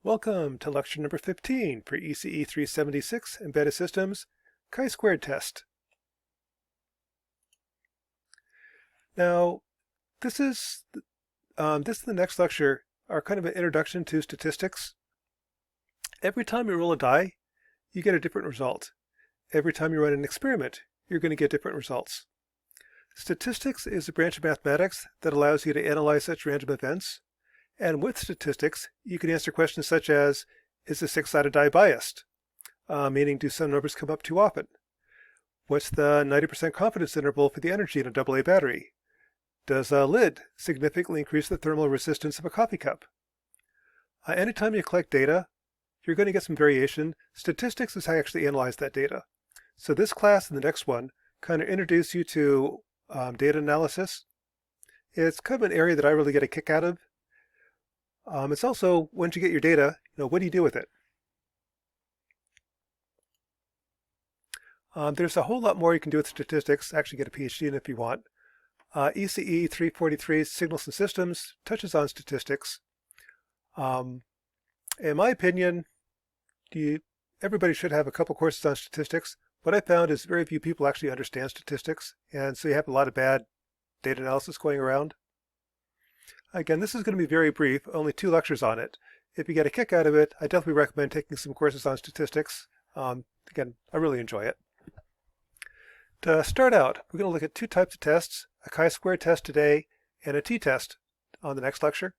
Welcome to lecture number 15 for ECE 376 Embedded Systems chi-squared test. Now, this is the next lecture, our kind of an introduction to statistics. Every time you roll a die, you get a different result. Every time you run an experiment, you're going to get different results. Statistics is a branch of mathematics that allows you to analyze such random events. And with statistics, you can answer questions such as, is a six-sided die biased? Meaning, do some numbers come up too often? What's the 90% confidence interval for the energy in a AA battery? Does a lid significantly increase the thermal resistance of a coffee cup? Anytime you collect data, you're going to get some variation. Statistics is how you actually analyze that data. So this class and the next one kind of introduce you to data analysis. It's kind of an area that I really get a kick out of. It's also, once you get your data, what do you do with it? There's a whole lot more you can do with statistics. Actually get a PhD in if you want. ECE 343 Signals and Systems touches on statistics. In my opinion, everybody should have a couple courses on statistics. What I found is very few people actually understand statistics, and so you have a lot of bad data analysis going around. Again, this is going to be very brief, only 2 lectures on it. If you get a kick out of it, I definitely recommend taking some courses on statistics. Again, I really enjoy it. To start out, we're going to look at 2 types of tests, a chi-squared test today and a t-test on the next lecture.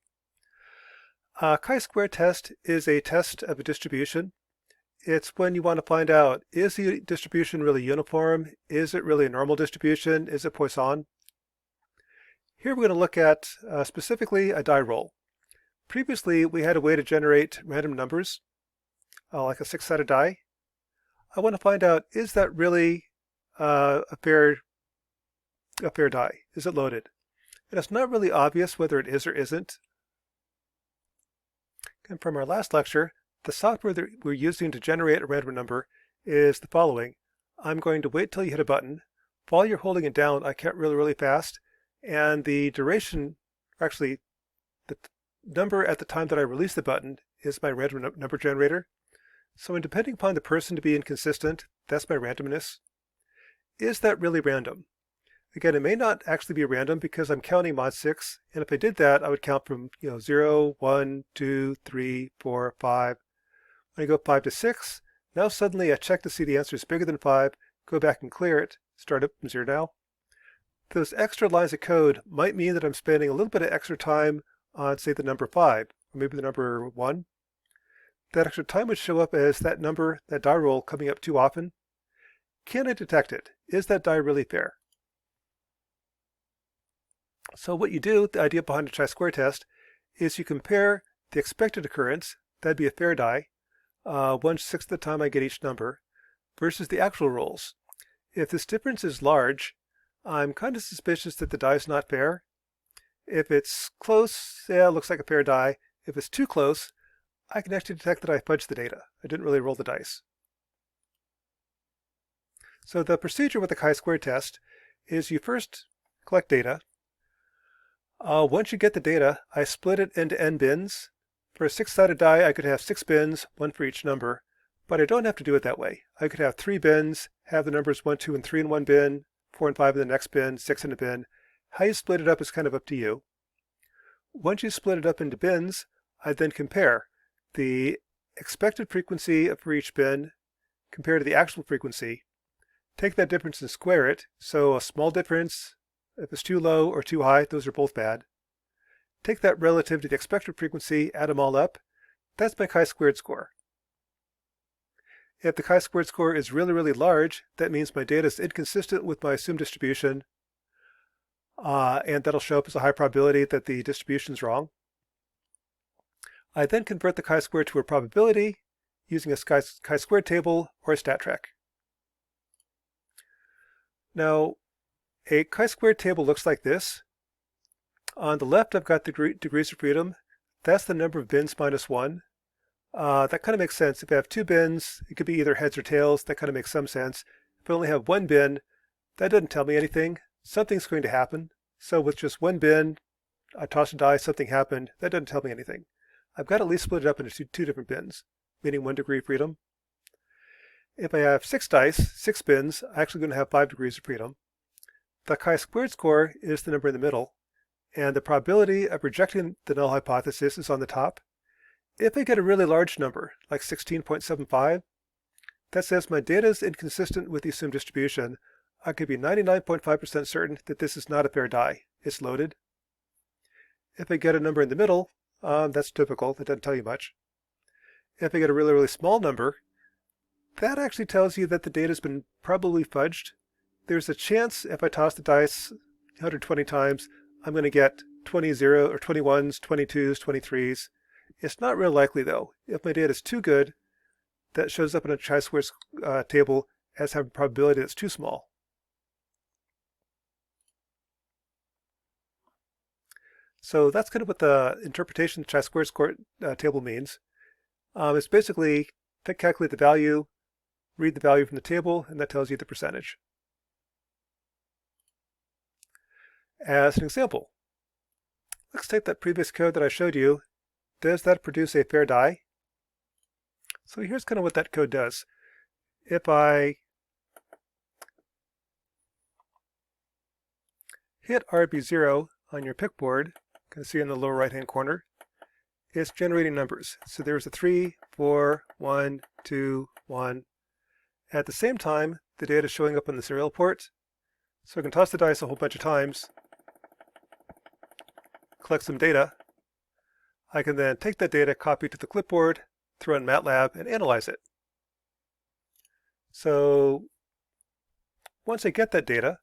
A chi-squared test is a test of a distribution. It's when you want to find out, is the distribution really uniform? Is it really a normal distribution? Is it Poisson? Here we're going to look at specifically a die roll. Previously, we had a way to generate random numbers, like a 6-sided die. I want to find out, is that really a fair die? Is it loaded? And it's not really obvious whether it is or isn't. And from our last lecture, the software that we're using to generate a random number is the following. I'm going to wait till you hit a button. While you're holding it down, I count really, really fast. And the duration, actually, the number at the time that I release the button is my random number generator. So depending upon the person to be inconsistent, that's my randomness. Is that really random? Again, it may not actually be random because I'm counting mod 6. And if I did that, I would count from 0, 1, 2, 3, 4, 5. When I go 5 to 6, now suddenly I check to see the answer is bigger than 5, go back and clear it, start up from 0 now. Those extra lines of code might mean that I'm spending a little bit of extra time on, say, the number 5, or maybe the number 1. That extra time would show up as that number, that die roll, coming up too often. Can I detect it? Is that die really fair? So what you do, the idea behind a chi-square test, is you compare the expected occurrence, that'd be a fair die, 1/6 of the time I get each number, versus the actual rolls. If this difference is large, I'm kind of suspicious that the die is not fair. If it's close, yeah, it looks like a fair die. If it's too close, I can actually detect that I fudged the data. I didn't really roll the dice. So the procedure with the chi-square test is you first collect data. Once you get the data, I split it into n bins. For a 6-sided die, I could have 6 bins, 1 for each number, but I don't have to do it that way. I could have 3 bins, have the numbers 1, 2, and 3 in one bin, 4 and 5 in the next bin, 6 in a bin. How you split it up is kind of up to you. Once you split it up into bins, I then compare the expected frequency for each bin compared to the actual frequency. Take that difference and square it. So a small difference, if it's too low or too high, those are both bad. Take that relative to the expected frequency, add them all up. That's my chi-squared score. If the chi-squared score is really, really large, that means my data is inconsistent with my assumed distribution, and that'll show up as a high probability that the distribution is wrong. I then convert the chi-square to a probability using a chi-squared table or a stat track. Now, a chi-squared table looks like this. On the left, I've got the degrees of freedom. That's the number of bins minus 1. That kind of makes sense. If I have 2 bins, it could be either heads or tails. That kind of makes some sense. If I only have 1 bin, that doesn't tell me anything. Something's going to happen. So with just 1 bin, I toss a die, something happened. That doesn't tell me anything. I've got to at least split it up into two different bins, meaning 1 degree of freedom. If I have 6 dice, 6 bins, I'm actually going to have 5 degrees of freedom. The chi-squared score is the number in the middle, and the probability of rejecting the null hypothesis is on the top. If I get a really large number, like 16.75, that says my data is inconsistent with the assumed distribution. I could be 99.5% certain that this is not a fair die. It's loaded. If I get a number in the middle, that's typical. That doesn't tell you much. If I get a really, really small number, that actually tells you that the data has been probably fudged. There's a chance if I toss the dice 120 times, I'm going to get 20 0 or 21s, 22s, 23s. It's not real likely, though. If my data is too good, that shows up in a chi-square table as having a probability that's too small. So that's kind of what the interpretation of the chi-square score table means. It's basically calculate the value, read the value from the table, and that tells you the percentage. As an example, let's take that previous code that I showed you. Does that produce a fair die? So here's kind of what that code does. If I hit RB0 on your pick board, you can see in the lower right hand corner, it's generating numbers. So there's a 3, 4, 1, 2, 1. At the same time, the data is showing up on the serial port. So I can toss the dice a whole bunch of times, collect some data. I can then take that data, copy it to the clipboard, throw it in MATLAB, and analyze it. So once I get that data,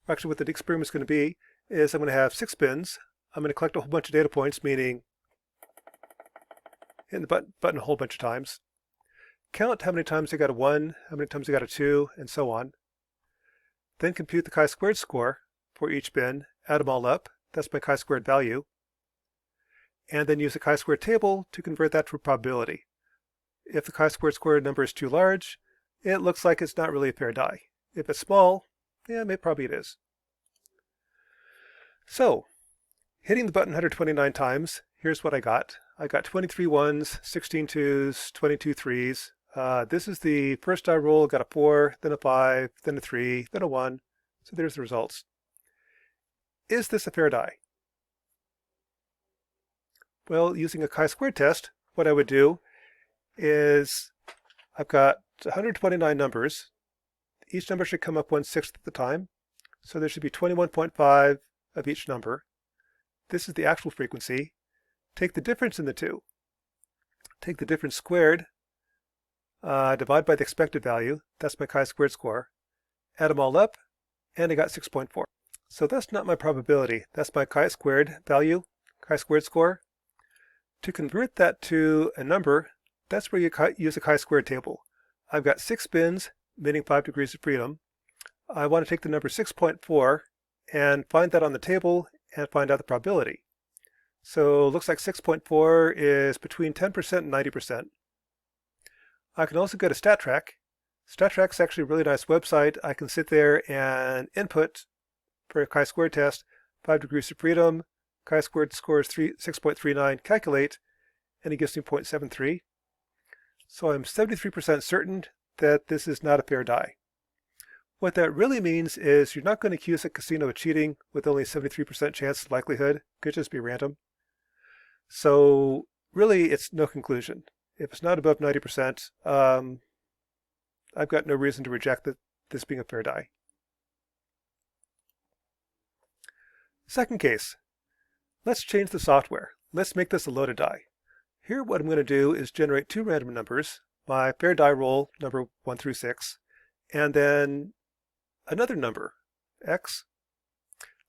actually what the experiment is going to be is I'm going to have 6 bins. I'm going to collect a whole bunch of data points, meaning hit the button a whole bunch of times. Count how many times I got a 1, how many times I got a 2, and so on. Then compute the chi-squared score for each bin, add them all up. That's my chi-squared value. And then use the chi-squared table to convert that to a probability. If the chi-squared score number is too large, it looks like it's not really a fair die. If it's small, yeah, probably it is. So, hitting the button 129 times, here's what I got. I got 23 1s, 16 2s, 22 3s. This is the first die roll, got a 4, then a 5, then a 3, then a 1. So there's the results. Is this a fair die? Well, using a chi-squared test, what I would do is I've got 129 numbers. Each number should come up 1/6 at the time. So there should be 21.5 of each number. This is the actual frequency. Take the difference in the two. Take the difference squared, divide by the expected value. That's my chi-squared score. Add them all up, and I got 6.4. So that's not my probability. That's my chi-squared value, chi-squared score. To convert that to a number, that's where you use a chi-squared table. I've got 6 bins, meaning 5 degrees of freedom. I want to take the number 6.4 and find that on the table and find out the probability. So it looks like 6.4 is between 10% and 90%. I can also go to StatTrack. StatTrack is actually a really nice website. I can sit there and input for a chi-squared test, 5 degrees of freedom, chi-squared score is 6.39, calculate, and it gives me 0.73. So I'm 73% certain that this is not a fair die. What that really means is you're not going to accuse a casino of cheating with only 73% chance of likelihood. It could just be random. So really, it's no conclusion. If it's not above 90%, I've got no reason to reject this being a fair die. Second case, let's change the software. Let's make this a loaded die. Here what I'm going to do is generate 2 random numbers, my fair die roll, number 1 through 6, and then another number, x.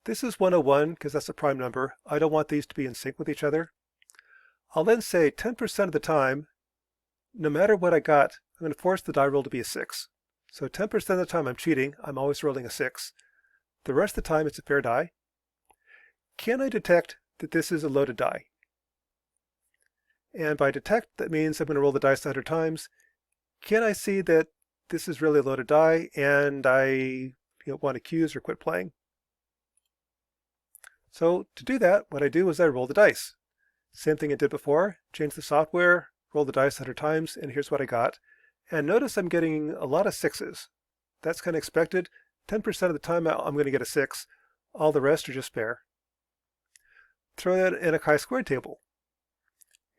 This is 101 because that's a prime number. I don't want these to be in sync with each other. I'll then say 10% of the time, no matter what I got, I'm going to force the die roll to be a 6. So 10% of the time I'm cheating, I'm always rolling a 6. The rest of the time it's a fair die. Can I detect that this is a loaded die? And by detect, that means I'm going to roll the dice 100 times. Can I see that this is really a loaded die and I want to accuse or quit playing? So to do that, what I do is I roll the dice. Same thing I did before, change the software, roll the dice 100 times, and here's what I got. And notice I'm getting a lot of sixes. That's kind of expected. 10% of the time I'm going to get a 6. All the rest are just spare. Throw that in a chi-squared table.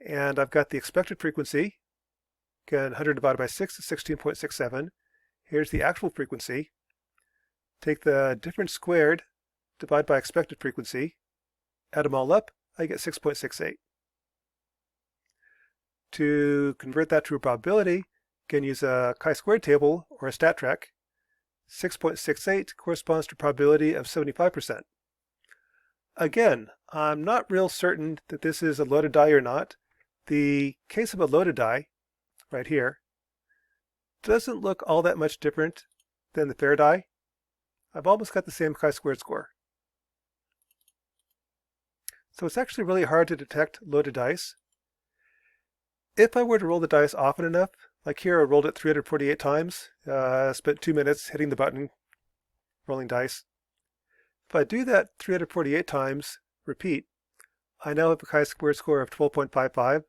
And I've got the expected frequency. Again, 100 divided by 6 is 16.67. Here's the actual frequency. Take the difference squared, divide by expected frequency. Add them all up, I get 6.68. To convert that to a probability, you can use a chi-squared table or a stat trek. 6.68 corresponds to a probability of 75%. Again, I'm not real certain that this is a loaded die or not. The case of a loaded die, right here, doesn't look all that much different than the fair die. I've almost got the same chi-squared score. So it's actually really hard to detect loaded dice. If I were to roll the dice often enough, like here I rolled it 348 times, spent 2 minutes hitting the button, rolling dice. If I do that 348 times, repeat, I now have a chi-squared score of 12.55.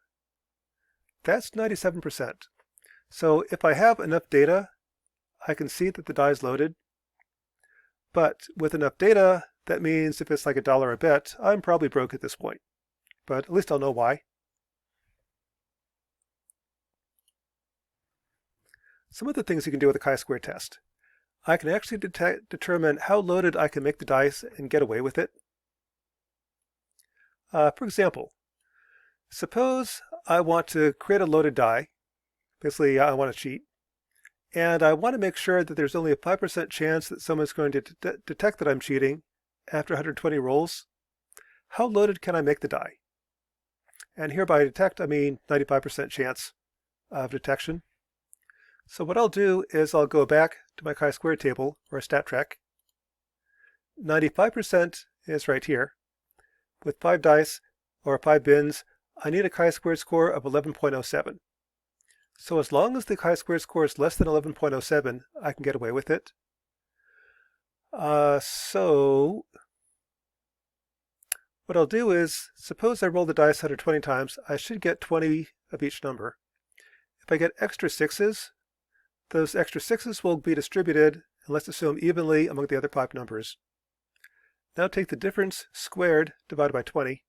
That's 97%. So if I have enough data, I can see that the die is loaded. But with enough data, that means if it's like $1 a bet, I'm probably broke at this point. But at least I'll know why. Some other things you can do with a chi-square test. I can actually determine how loaded I can make the dice and get away with it. For example, suppose I want to create a loaded die. Basically, I want to cheat. And I want to make sure that there's only a 5% chance that someone's going to detect that I'm cheating after 120 rolls. How loaded can I make the die? And here by detect, I mean 95% chance of detection. So what I'll do is I'll go back to my chi-squared table or stat trek. 95% is right here. With 5 dice or 5 bins, I need a chi-squared score of 11.07. So as long as the chi-squared score is less than 11.07, I can get away with it. So what I'll do is, suppose I roll the dice 120 times, I should get 20 of each number. If I get extra 6s, those extra 6s will be distributed, and let's assume evenly among the other 5 numbers. Now take the difference squared divided by 20,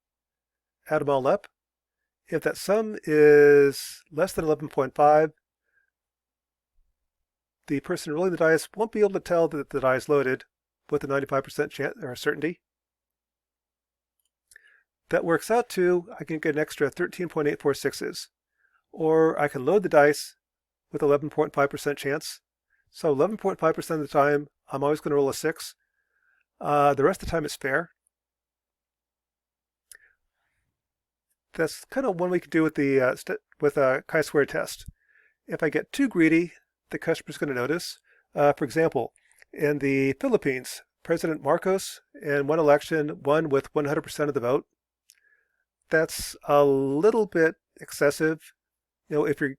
add them all up. If that sum is less than 11.5, the person rolling the dice won't be able to tell that the die is loaded with a 95% chance or certainty. That works out to, I can get an extra 13.846s. Or I can load the dice with 11.5% chance. So 11.5% of the time, I'm always going to roll a 6. The rest of the time it's fair. That's kind of one we could do with a chi-square test. If I get too greedy, the customer's going to notice. For example, in the Philippines, President Marcos in one election won with 100% of the vote. That's a little bit excessive. You know, if you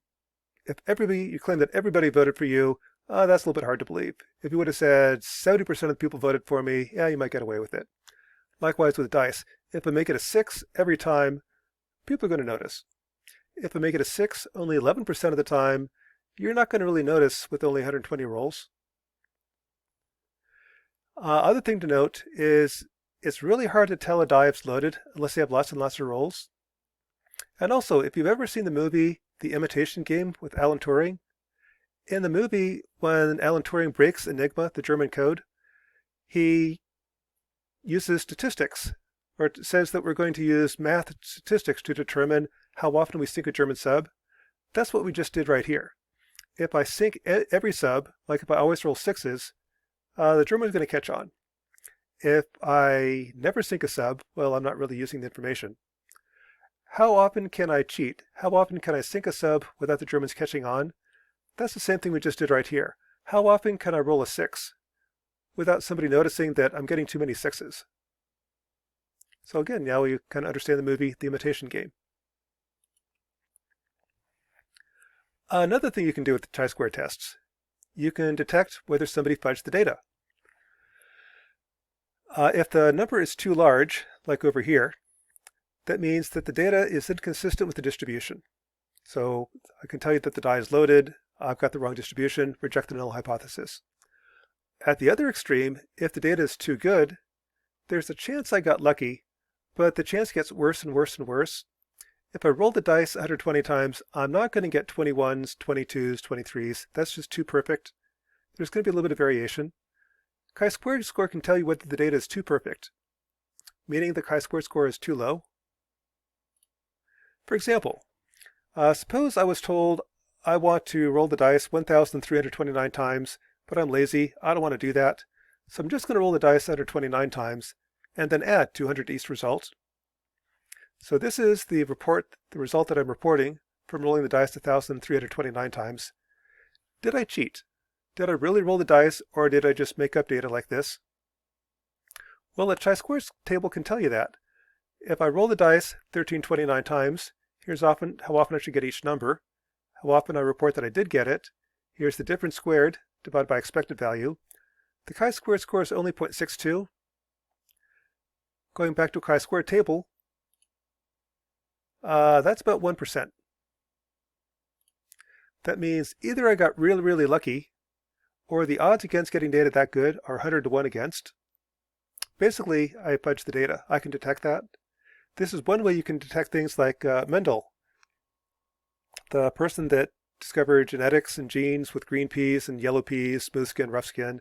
claim that everybody voted for you, that's a little bit hard to believe. If you would have said 70% of the people voted for me, yeah, you might get away with it. Likewise with dice. If I make it a 6 every time, people are going to notice. If I make it a 6 only 11% of the time, you're not going to really notice with only 120 rolls. Other thing to note is it's really hard to tell a die if it's loaded unless you have lots and lots of rolls. And also, if you've ever seen the movie The Imitation Game with Alan Turing, in the movie, when Alan Turing breaks Enigma, the German code, he uses statistics, or says that we're going to use math statistics to determine how often we sink a German sub. That's what we just did right here. If I sink every sub, like if I always roll 6s, the German's going to catch on. If I never sink a sub, well, I'm not really using the information. How often can I cheat? How often can I sink a sub without the Germans catching on? That's the same thing we just did right here. How often can I roll a 6 without somebody noticing that I'm getting too many 6s? So again, now you kind of understand the movie The Imitation Game. Another thing you can do with the chi-square tests, you can detect whether somebody fudged the data. If the number is too large, like over here, that means that the data is inconsistent with the distribution. So I can tell you that the die is loaded, I've got the wrong distribution, reject the null hypothesis. At the other extreme, if the data is too good, there's a chance I got lucky, but the chance gets worse and worse and worse. If I roll the dice 120 times, I'm not going to get 21s, 22s, 23s. That's just too perfect. There's going to be a little bit of variation. Chi-squared score can tell you whether the data is too perfect, meaning the chi-squared score is too low. For example, suppose I was told I want to roll the dice 1,329 times, but I'm lazy. I don't want to do that. So I'm just going to roll the dice 129 times and then add 200 to each result. So this is the result that I'm reporting from rolling the dice 1,329 times. Did I cheat? Did I really roll the dice, or did I just make up data like this? Well, a chi-squared table can tell you that. If I roll the dice 1,329 times, here's how often I should get each number, how often I report that I did get it. Here's the difference squared divided by expected value. The chi-squared score is only 0.62. Going back to a chi-squared table, that's about 1%. That means either I got really, really lucky, or the odds against getting data that good are 100 to 1 against. Basically, I fudge the data. I can detect that. This is one way you can detect things like Mendel, the person that discovered genetics and genes with green peas and yellow peas, smooth skin, rough skin.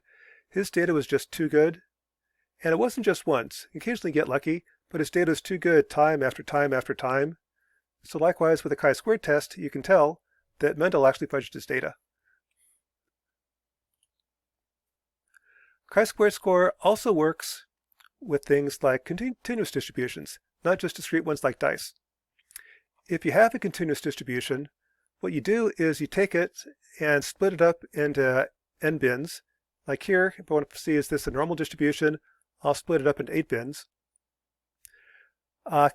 His data was just too good. And it wasn't just once. You occasionally get lucky, but his data is too good time after time after time. So likewise with a chi-squared test, you can tell that Mendel actually fudged his data. Chi-squared score also works with things like continuous distributions, not just discrete ones like dice. If you have a continuous distribution, what you do is you take it and split it up into n bins. Like here, if I want to see is this a normal distribution, I'll split it up into 8 bins.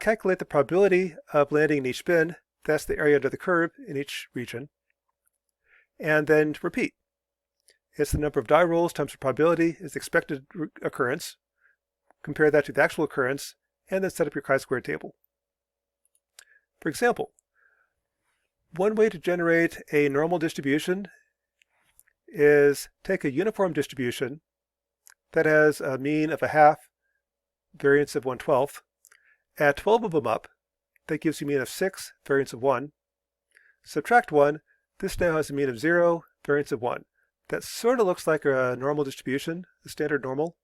Calculate the probability of landing in each bin. That's the area under the curve in each region. And then repeat. It's the number of die rolls times the probability is the expected occurrence. Compare that to the actual occurrence, and then set up your chi-squared table. For example, one way to generate a normal distribution is take a uniform distribution that has a mean of a half, variance of 1/12. Add 12 of them up. That gives you a mean of 6, variance of 1. Subtract 1. This now has a mean of 0, variance of 1. That sort of looks like a normal distribution, the standard normal.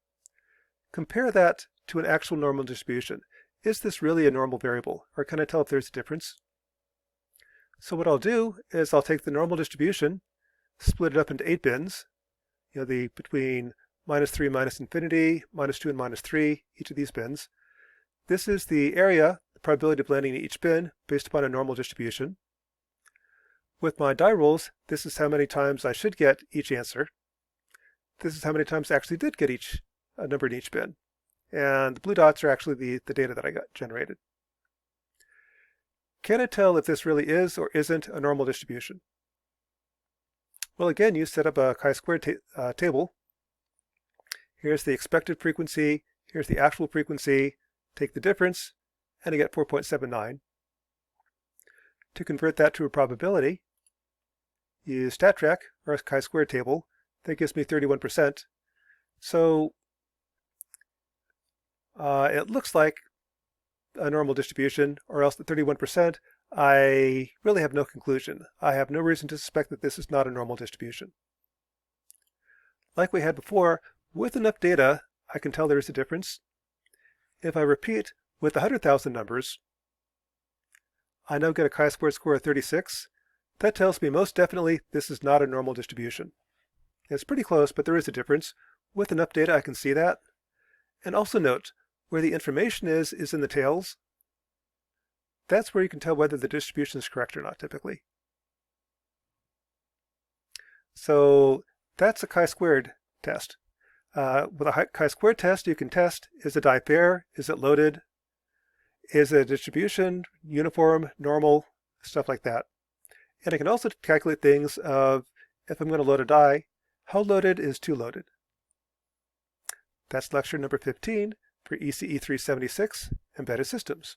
Compare that to an actual normal distribution. Is this really a normal variable, or can I tell if there's a difference? So what I'll do is I'll take the normal distribution, split it up into 8 bins, between -3 minus infinity, -2 and -3, each of these bins. This is the area, the probability of landing in each bin based upon a normal distribution. With my die rolls, this is how many times I should get each answer. This is how many times I actually did get a number in each bin. And the blue dots are actually the data that I got generated. Can I tell if this really is or isn't a normal distribution? Well, again, you set up a chi-squared table. Here's the expected frequency. Here's the actual frequency. Take the difference, and I get 4.79. To convert that to a probability, use StatTrak, or a chi-squared table. That gives me 31%. So it looks like a normal distribution, or else at 31%, I really have no conclusion. I have no reason to suspect that this is not a normal distribution. Like we had before, with enough data, I can tell there is a difference. If I repeat with 100,000 numbers, I now get a chi-squared score of 36. That tells me most definitely this is not a normal distribution. It's pretty close, but there is a difference. With enough data, I can see that. And also note, where the information is in the tails. That's where you can tell whether the distribution is correct or not, typically. So that's a chi-squared test. With a chi-squared test, you can test, is the die fair? Is it loaded? Is it a distribution, uniform, normal, stuff like that. And I can also calculate things of, if I'm going to load a die, how loaded is too loaded? That's lecture number 15 for ECE 376, Embedded Systems.